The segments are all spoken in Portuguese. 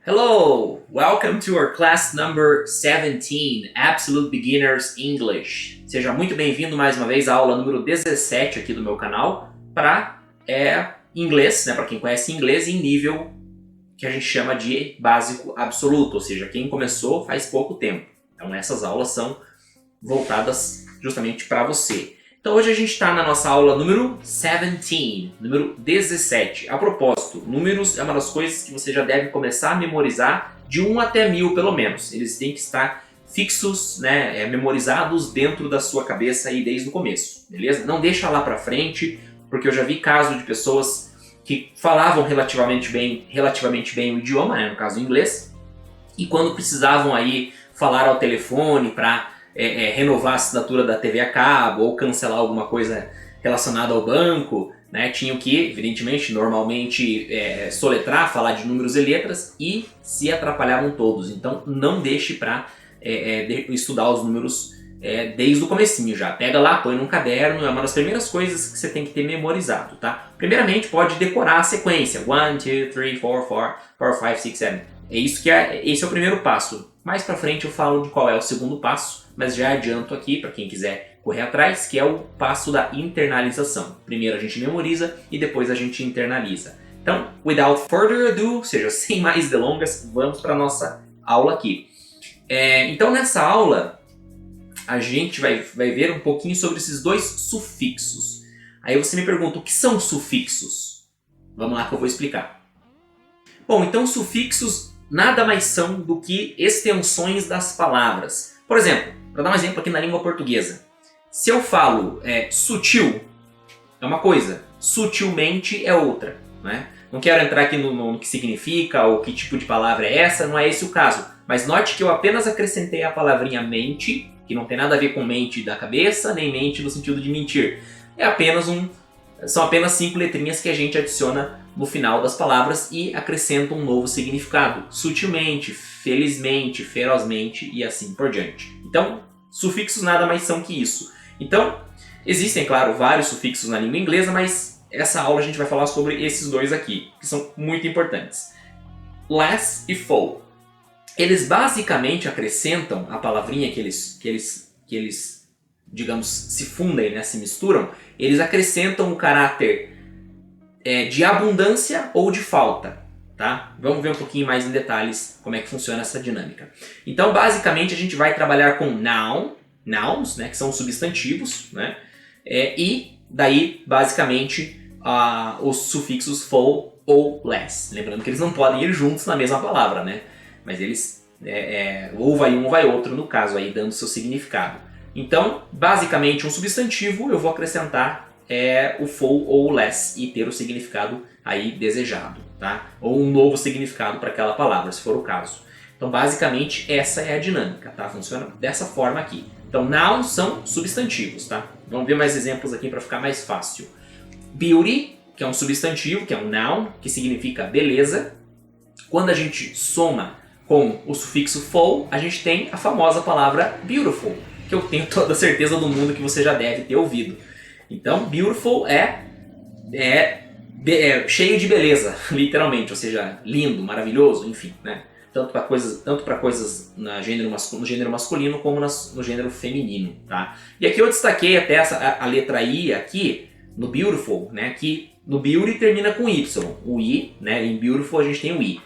Hello! Welcome to our class number 17, Absolute Beginners English. Seja muito bem-vindo mais uma vez à aula número 17 aqui do meu canal para inglês, né? Para quem conhece inglês em nível que a gente chama de básico absoluto, ou seja, quem começou faz pouco tempo. Então essas aulas são voltadas justamente para você. Então hoje a gente está na nossa aula número 17, número 17. A propósito, números é uma das coisas que você já deve começar a memorizar de 1 até 1000 pelo menos. Eles têm que estar fixos, né, memorizados dentro da sua cabeça aí desde o começo, beleza? Não deixa lá para frente, porque eu já vi caso de pessoas que falavam relativamente bem o idioma, né, no caso o inglês, e quando precisavam aí falar ao telefone para renovar a assinatura da TV a cabo ou cancelar alguma coisa relacionada ao banco, né, tinham que, evidentemente, normalmente soletrar, falar de números e letras e se atrapalhavam todos. Então não deixe para estudar os números desde o comecinho já. Pega lá, põe num caderno, é uma das primeiras coisas que você tem que ter memorizado, tá? Primeiramente, pode decorar a sequência. 1, 2, 3, 4, 4, 5, 6, 7. Esse é o primeiro passo. Mais pra frente eu falo de qual é o segundo passo, mas já adianto aqui, para quem quiser correr atrás, que é o passo da internalização. Primeiro a gente memoriza e depois a gente internaliza. Então, without further ado, ou seja, sem mais delongas, vamos para a nossa aula aqui. Então nessa aula, a gente vai ver um pouquinho sobre esses dois sufixos. Aí você me pergunta, o que são sufixos? Vamos lá que eu vou explicar. Bom, então sufixos nada mais são do que extensões das palavras. Por exemplo, para dar um exemplo aqui na língua portuguesa. Se eu falo sutil, é uma coisa, sutilmente é outra, né? Não quero entrar aqui no que significa ou que tipo de palavra é essa, não é esse o caso. Mas note que eu apenas acrescentei a palavrinha mente, que não tem nada a ver com mente da cabeça, nem mente no sentido de mentir. São apenas 5 letrinhas que a gente adiciona no final das palavras e acrescenta um novo significado. Sutilmente, felizmente, ferozmente e assim por diante. Então, sufixos nada mais são que isso. Então, existem, claro, vários sufixos na língua inglesa, mas essa aula a gente vai falar sobre esses dois aqui, que são muito importantes. Less e full. Eles basicamente acrescentam a palavrinha que eles digamos, se fundem, né, se misturam, eles acrescentam o caráter de abundância ou de falta, tá? Vamos ver um pouquinho mais em detalhes como é que funciona essa dinâmica. Então, basicamente, a gente vai trabalhar com nouns, né, que são substantivos, né? E daí, basicamente, os sufixos full ou less. Lembrando que eles não podem ir juntos na mesma palavra, né? Mas eles, ou vai um ou vai outro, no caso, aí dando seu significado. Então, basicamente, um substantivo eu vou acrescentar o full ou o less e ter o significado aí desejado, tá? Ou um novo significado para aquela palavra, se for o caso. Então, basicamente, essa é a dinâmica, tá? Funciona dessa forma aqui. Então, nouns são substantivos, tá? Vamos ver mais exemplos aqui para ficar mais fácil. Beauty, que é um substantivo, que é um noun, que significa beleza. Quando a gente soma com o sufixo full, a gente tem a famosa palavra beautiful, que eu tenho toda a certeza do mundo que você já deve ter ouvido. Então, beautiful é cheio de beleza, literalmente, ou seja, lindo, maravilhoso, enfim, né? Tanto para coisas no gênero masculino como no gênero feminino, tá? E aqui eu destaquei até a letra I aqui, no beautiful, né? Que no beauty termina com Y. O I, né? Em beautiful a gente tem o I.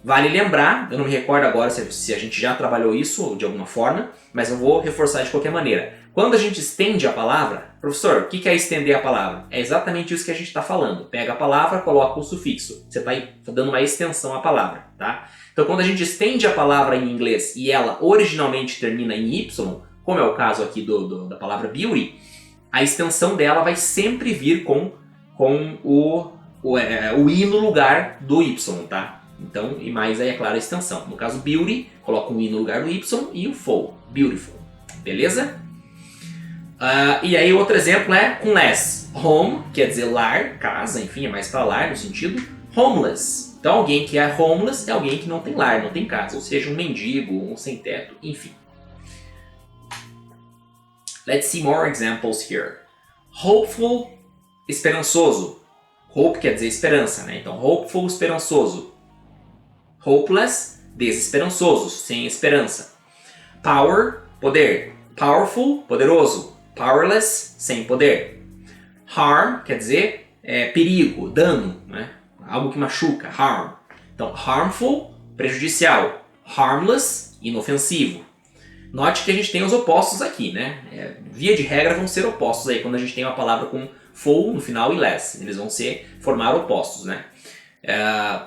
Vale lembrar, eu não me recordo agora se a gente já trabalhou isso de alguma forma, mas eu vou reforçar de qualquer maneira. Quando a gente estende a palavra, professor, o que é estender a palavra? É exatamente isso que a gente está falando. Pega a palavra, coloca o sufixo. Você está dando uma extensão à palavra, tá? Então, quando a gente estende a palavra em inglês e ela originalmente termina em Y, como é o caso aqui da palavra beauty, a extensão dela vai sempre vir com o I no lugar do Y, tá? Então, e mais aí, é claro, a extensão. No caso, beauty, coloca um I no lugar do Y e o full, beautiful. Beleza? E aí, outro exemplo é com less. Home, quer dizer lar, casa, enfim, é mais para lar no sentido. Homeless. Então, alguém que é homeless é alguém que não tem lar, não tem casa. Ou seja, um mendigo, um sem teto, enfim. Let's see more examples here. Hopeful, esperançoso. Hope quer dizer esperança, né? Então, hopeful, esperançoso. Hopeless, desesperançoso, sem esperança. Power, poder. Powerful, poderoso. Powerless, sem poder. Harm, quer dizer perigo, dano, né? Algo que machuca, harm. Então, harmful, prejudicial. Harmless, inofensivo. Note que a gente tem os opostos aqui, né? Via de regra vão ser opostos aí quando a gente tem uma palavra com full no final e less. Eles vão formar opostos, né?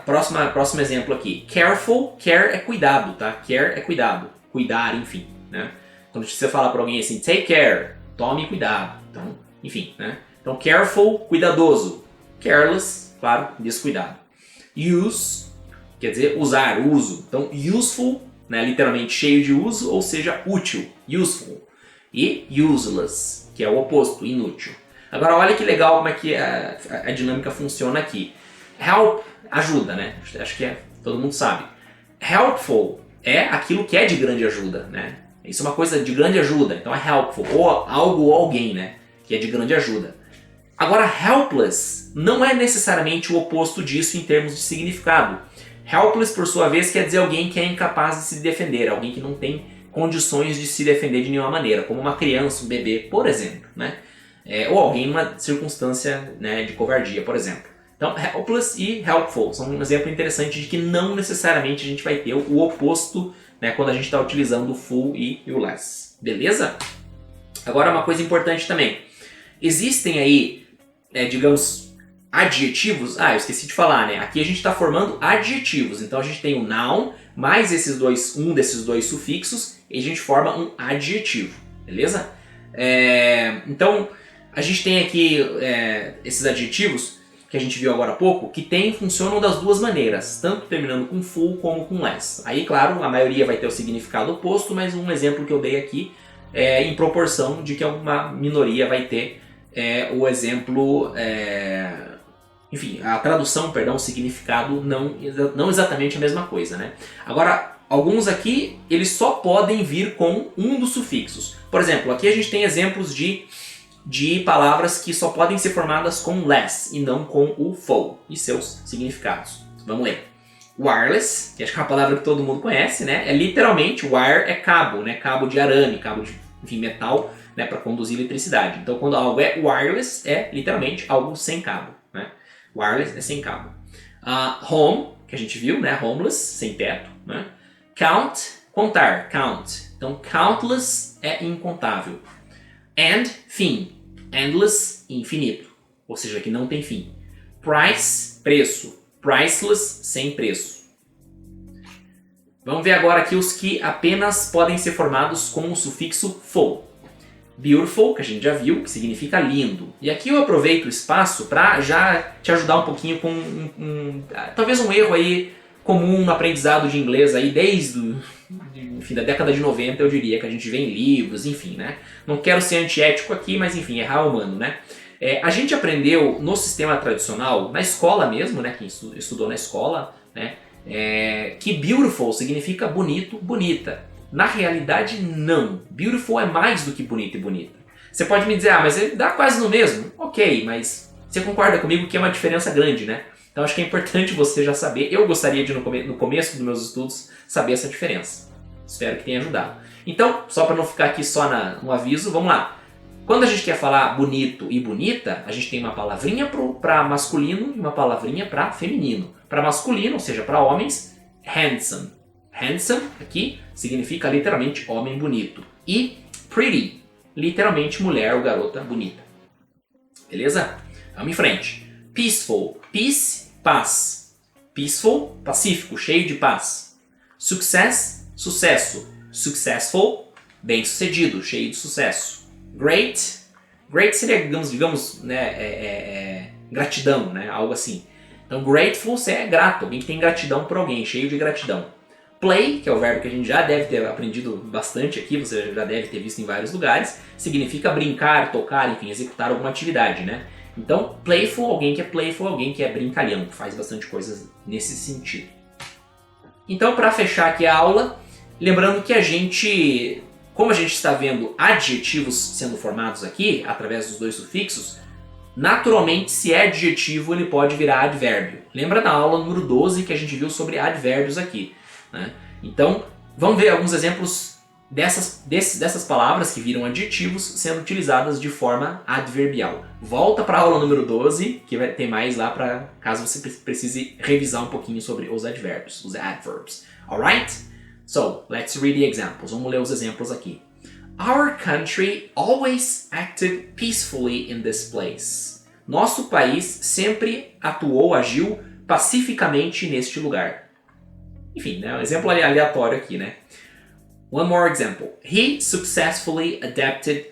Próximo exemplo aqui. Careful, care é cuidado, tá? Care é cuidado, cuidar, enfim, né? Quando você fala para alguém assim, take care, tome cuidado. Então, enfim, né? Então, careful, cuidadoso. Careless, claro, descuidado. Use, quer dizer usar, uso. Então, useful, né, literalmente cheio de uso, ou seja, útil, useful. E useless, que é o oposto, inútil. Agora, olha que legal como é que a dinâmica funciona aqui. Help, ajuda, né? Acho que todo mundo sabe. Helpful é aquilo que é de grande ajuda, né? Isso é uma coisa de grande ajuda, então é helpful, ou algo ou alguém, né? Que é de grande ajuda. Agora, helpless não é necessariamente o oposto disso em termos de significado. Helpless, por sua vez, quer dizer alguém que é incapaz de se defender, alguém que não tem condições de se defender de nenhuma maneira, como uma criança, um bebê, por exemplo, né? Ou alguém numa circunstância, né, de covardia, por exemplo. Então, helpless e helpful são um exemplo interessante de que não necessariamente a gente vai ter o oposto, né, quando a gente está utilizando o full e o less. Beleza? Agora, uma coisa importante também. Existem aí, digamos, adjetivos. Eu esqueci de falar, né? Aqui a gente está formando adjetivos. Então, a gente tem o noun mais um desses dois sufixos e a gente forma um adjetivo. Beleza? Então, a gente tem aqui esses adjetivos que a gente viu agora há pouco, que funcionam das duas maneiras, tanto terminando com full como com less. Aí, claro, a maioria vai ter o significado oposto, mas um exemplo que eu dei aqui é em proporção de que uma minoria vai ter o exemplo, enfim, a tradução, perdão, o significado não exatamente a mesma coisa, né? Agora, alguns aqui, eles só podem vir com um dos sufixos. Por exemplo, aqui a gente tem exemplos de palavras que só podem ser formadas com less e não com o full e seus significados. Vamos ler. Wireless, que acho que é uma palavra que todo mundo conhece, né? É literalmente, wire é cabo, né? Cabo de arame, cabo de, enfim, metal, né? Para conduzir eletricidade. Então, quando algo é wireless, é literalmente algo sem cabo, né? Wireless é sem cabo. Home, que a gente viu, né? Homeless, sem teto, né? Count, contar, count. Então, countless é incontável. And, fim. Endless, infinito. Ou seja, que não tem fim. Price, preço. Priceless, sem preço. Vamos ver agora aqui os que apenas podem ser formados com o sufixo full. Beautiful, que a gente já viu, que significa lindo. E aqui eu aproveito o espaço para já te ajudar um pouquinho com talvez um erro aí comum no aprendizado de inglês aí desde da década de 90, eu diria, que a gente vê em livros, enfim, né? Não quero ser antiético aqui, mas enfim, errar é humano, né? A gente aprendeu no sistema tradicional, na escola mesmo, né? Quem estudou na escola, né? Que beautiful significa bonito, bonita. Na realidade, não. Beautiful é mais do que bonito e bonita. Você pode me dizer, mas ele dá quase no mesmo. Ok, mas você concorda comigo que é uma diferença grande, né? Então acho que é importante você já saber. Eu gostaria de, no começo dos meus estudos, saber essa diferença. Espero que tenha ajudado. Então, só para não ficar aqui só no aviso, vamos lá. Quando a gente quer falar bonito e bonita, a gente tem uma palavrinha para masculino e uma palavrinha para feminino. Para masculino, ou seja, para homens, handsome. Handsome, aqui, significa literalmente homem bonito. E pretty, literalmente mulher ou garota bonita. Beleza? Vamos em frente. Peaceful. Peace, paz. Peaceful, pacífico, cheio de paz. Success, sucesso. Successful, bem-sucedido, cheio de sucesso. Great. Great seria, digamos, né, gratidão, né, algo assim. Então, grateful, você é grato, alguém que tem gratidão por alguém, cheio de gratidão. Play, que é o verbo que a gente já deve ter aprendido bastante aqui, você já deve ter visto em vários lugares, significa brincar, tocar, enfim, executar alguma atividade, né? Então, playful, alguém que é brincalhão, que faz bastante coisas nesse sentido. Então, para fechar aqui a aula, lembrando que como a gente está vendo adjetivos sendo formados aqui, através dos dois sufixos, Naturalmente, se é adjetivo, ele pode virar advérbio. Lembra da aula número 12 que a gente viu sobre advérbios aqui, né? Então, vamos ver alguns exemplos dessas palavras que viram adjetivos sendo utilizadas de forma adverbial. Volta para a aula número 12, que vai ter mais lá para caso você precise revisar um pouquinho sobre os advérbios, os adverbs. Alright? So, let's read the examples. Vamos ler os exemplos aqui. Our country always acted peacefully in this place. Nosso país sempre agiu pacificamente neste lugar. Enfim, né? Um exemplo aleatório aqui, né? One more example. He successfully adapted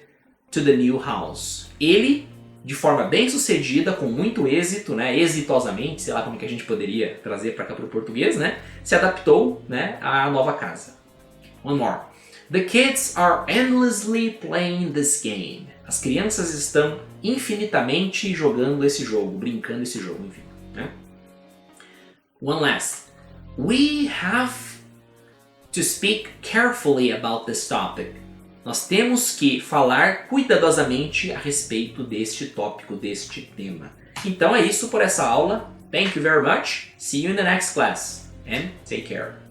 to the new house. Ele, de forma bem sucedida, com muito êxito, né? Exitosamente, sei lá como que a gente poderia trazer para cá para o português, né? Se adaptou, né, à nova casa. One more. The kids are endlessly playing this game. As crianças estão infinitamente jogando esse jogo, brincando esse jogo, enfim, né? One last. We have to speak carefully about this topic. Nós temos que falar cuidadosamente a respeito deste tópico, deste tema. Então é isso por essa aula. Thank you very much. See you in the next class. And take care.